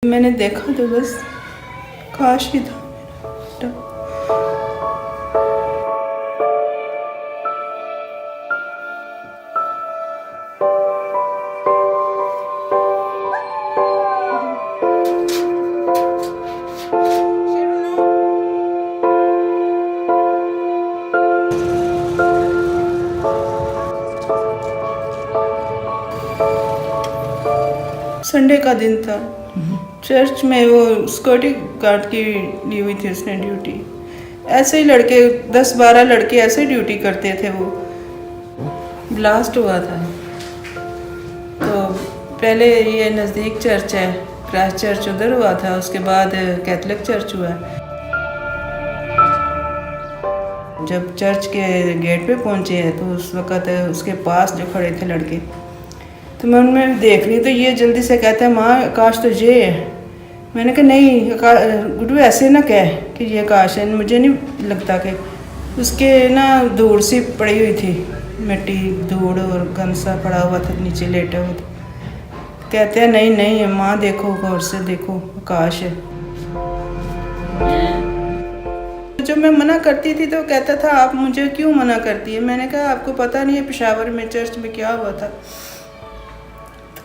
मैंने देखा तो बस काश ही था। संडे का दिन था। चर्च में वो सिक्योरिटी गार्ड की ली हुई थी उसने ड्यूटी। ऐसे ही लड़के 10-12 लड़के ऐसे ही ड्यूटी करते थे। वो ब्लास्ट हुआ था। तो पहले ये नज़दीक चर्च है, क्राइस्ट चर्च, उधर हुआ था। उसके बाद कैथोलिक चर्च हुआ। जब चर्च के गेट पे पहुंचे हैं तो उस वक़्त उसके पास जो खड़े थे लड़के, तो मैं उनमें देख रही तो ये जल्दी से कहता है, माँ आकाश तो ये है। मैंने कहा नहीं गुड्डू ऐसे ना कह कि ये आकाश है। मुझे नहीं लगता कि उसके ना धूड़ सी पड़ी हुई थी, मिट्टी धूड़ और गंद सा पड़ा हुआ था, नीचे लेटा हुआ था। कहते हैं नहीं नहीं माँ देखो गौर से देखो आकाश है। जो मैं मना करती थी तो कहता था आप मुझे क्यों मना करती है। मैंने कहा आपको पता नहीं है पेशावर में चर्च में क्या हुआ था।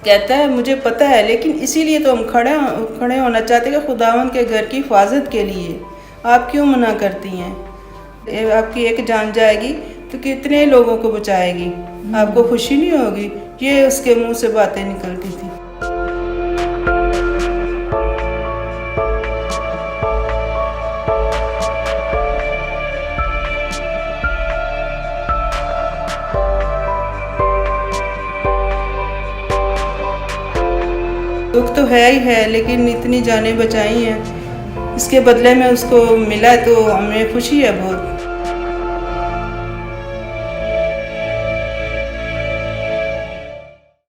कहता है मुझे पता है, लेकिन इसीलिए तो हम खड़े होना चाहते हैं कि खुदावंद के घर की हिफाजत के लिए। आप क्यों मना करती हैं। आपकी एक जान जाएगी तो कितने लोगों को बचाएगी। आपको खुशी नहीं होगी। ये उसके मुंह से बातें निकलती थी। दुख तो है ही है, लेकिन इतनी जानें बचाई हैं, इसके बदले में उसको मिला तो हमें खुशी है बहुत।